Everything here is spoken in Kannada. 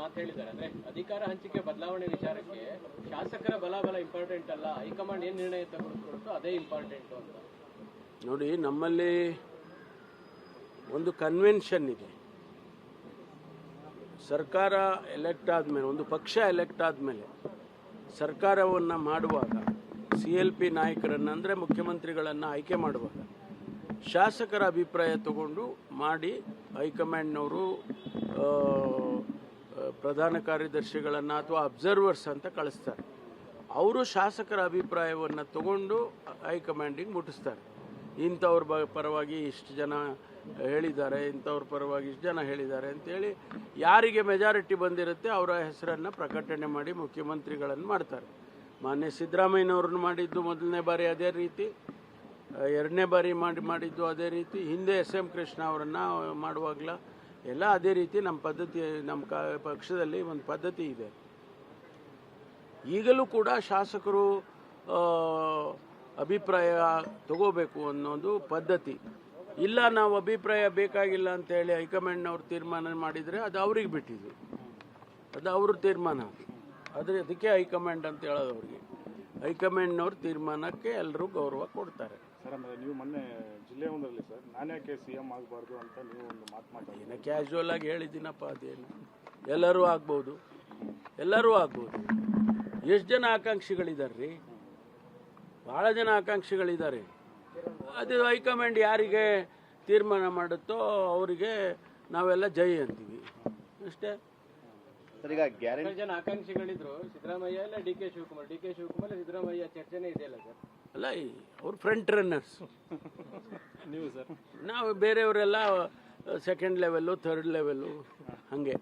ಮಾತು ಹೇಳಿದ್ದಾರೆ. ಅಂದ್ರೆ ಅಧಿಕಾರ ಹಂಚಿಕೆ ಬದಲಾವಣೆ ವಿಚಾರಕ್ಕೆ ಶಾಸಕರ ಬಲ ಇಂಪಾರ್ಟೆಂಟ್ ಅಲ್ಲ, ಹೈಕಮಾಂಡ್ ಏನ್ ನಿರ್ಣಯ ತೆಗೆದುಕೊಳ್ತೋ ಅದೇ ಇಂಪಾರ್ಟೆಂಟ್ ಅಂತ. ನೋಡಿ, ನಮ್ಮಲ್ಲಿ ಒಂದು ಕನ್ವೆನ್ಷನ್ ಇದೆ. ಸರ್ಕಾರ ಎಲೆಕ್ಟ್ ಆದಮೇಲೆ, ಒಂದು ಪಕ್ಷ ಎಲೆಕ್ಟ್ ಆದಮೇಲೆ ಸರ್ಕಾರವನ್ನು ಮಾಡುವಾಗ CLP ನಾಯಕರನ್ನು ಅಂದರೆ ಮುಖ್ಯಮಂತ್ರಿಗಳನ್ನು ಆಯ್ಕೆ ಮಾಡುವಾಗ ಶಾಸಕರ ಅಭಿಪ್ರಾಯ ತಗೊಂಡು ಮಾಡಿ ಹೈಕಮಾಂಡ್ನವರು ಪ್ರಧಾನ ಕಾರ್ಯದರ್ಶಿಗಳನ್ನು ಅಥವಾ ಅಬ್ಸರ್ವರ್ಸ್ ಅಂತ ಕಳಿಸ್ತಾರೆ. ಅವರು ಶಾಸಕರ ಅಭಿಪ್ರಾಯವನ್ನು ತಗೊಂಡು ಹೈಕಮಾಂಡಿಗೆ ಮುಟ್ಟಿಸ್ತಾರೆ. ಇಂಥವ್ರ ಪರವಾಗಿ ಇಷ್ಟು ಜನ ಹೇಳಿದ್ದಾರೆ, ಇಂಥವ್ರ ಪರವಾಗಿ ಇಷ್ಟು ಜನ ಹೇಳಿದ್ದಾರೆ ಅಂತೇಳಿ ಯಾರಿಗೆ ಮೆಜಾರಿಟಿ ಬಂದಿರುತ್ತೆ ಅವರ ಹೆಸರನ್ನು ಪ್ರಕಟಣೆ ಮಾಡಿ ಮುಖ್ಯಮಂತ್ರಿಗಳನ್ನು ಮಾಡ್ತಾರೆ. ಮಾನ್ಯ ಸಿದ್ದರಾಮಯ್ಯನವ್ರನ್ನ ಮಾಡಿದ್ದು ಮೊದಲನೇ ಬಾರಿ ಅದೇ ರೀತಿ, ಎರಡನೇ ಬಾರಿ ಮಾಡಿದ್ದು ಅದೇ ರೀತಿ, ಹಿಂದೆ SM ಕೃಷ್ಣ ಅವರನ್ನು ಮಾಡುವಾಗಲ ಎಲ್ಲ ಅದೇ ರೀತಿ ನಮ್ಮ ಪದ್ಧತಿ, ನಮ್ಮ ಪಕ್ಷದಲ್ಲಿ ಒಂದು ಪದ್ಧತಿ ಇದೆ. ಈಗಲೂ ಕೂಡ ಶಾಸಕರು ಅಭಿಪ್ರಾಯ ತಗೋಬೇಕು ಅನ್ನೋದು ಪದ್ಧತಿ ಇಲ್ಲ. ನಾವು ಅಭಿಪ್ರಾಯ ಬೇಕಾಗಿಲ್ಲ ಅಂತ ಹೇಳಿ ಹೈಕಮಾಂಡ್ನವ್ರು ತೀರ್ಮಾನ ಮಾಡಿದರೆ ಅದು ಅವ್ರಿಗೆ ಬಿಟ್ಟಿದ್ದು, ಅದು ಅವ್ರ ತೀರ್ಮಾನ. ಅದಕ್ಕೆ ಹೈಕಮಾಂಡ್ ಅಂತ ಹೇಳೋದು ಅವ್ರಿಗೆ. ಹೈಕಮಾಂಡ್ನವ್ರ ತೀರ್ಮಾನಕ್ಕೆ ಎಲ್ಲರೂ ಗೌರವ ಕೊಡ್ತಾರೆ. ಸರ್, ಆಮೇಲೆ ನೀವು ಮೊನ್ನೆ ಜಿಲ್ಲೆ ಒಂದರಲ್ಲಿ ಸರ್ ನಾನು ಯಾಕೆ CM ಆಗಬಾರ್ದು ಅಂತ ನೀವು ಒಂದು ಮಾತಾಡಿ, ಏನೋ ಕ್ಯಾಶುವಲ್ ಆಗಿ ಹೇಳಿದ್ದೀನಪ್ಪ. ಅದೇನು ಎಲ್ಲರೂ ಆಗ್ಬೋದು, ಎಲ್ಲರೂ ಆಗ್ಬೋದು. ಎಷ್ಟು ಜನ ಆಕಾಂಕ್ಷಿಗಳಿದ್ದಾರೆ ರೀ? ಭಾಳ ಜನ ಆಕಾಂಕ್ಷಿಗಳಿದ್ದಾರೆ. ಅದು ಹೈಕಮಾಂಡ್ ಯಾರಿಗೆ ತೀರ್ಮಾನ ಮಾಡುತ್ತೋ ಅವರಿಗೆ ನಾವೆಲ್ಲ ಜೈ ಅಂತೀವಿ ಅಷ್ಟೇ. ಈಗ ಜನ ಆಕಾಂಕ್ಷಿಗಳಿದ್ರು ಸಿದ್ದರಾಮಯ್ಯ ಇಲ್ಲ DK ಶಿವಕುಮಾರ್, ಸಿದ್ದರಾಮಯ್ಯ ಚರ್ಚೆನೇ ಇದೆಯಲ್ಲ ಸರ್? ಅಲ್ಲ, ಅವ್ರು ಫ್ರಂಟ್ ರನ್ನರ್ಸ್. ನೀವು ಸರ್? ನಾವು ಬೇರೆಯವರೆಲ್ಲ ಸೆಕೆಂಡ್ ಲೆವೆಲ್ಲು, ಥರ್ಡ್ ಲೆವೆಲ್ಲು, ಹಾಗೆ.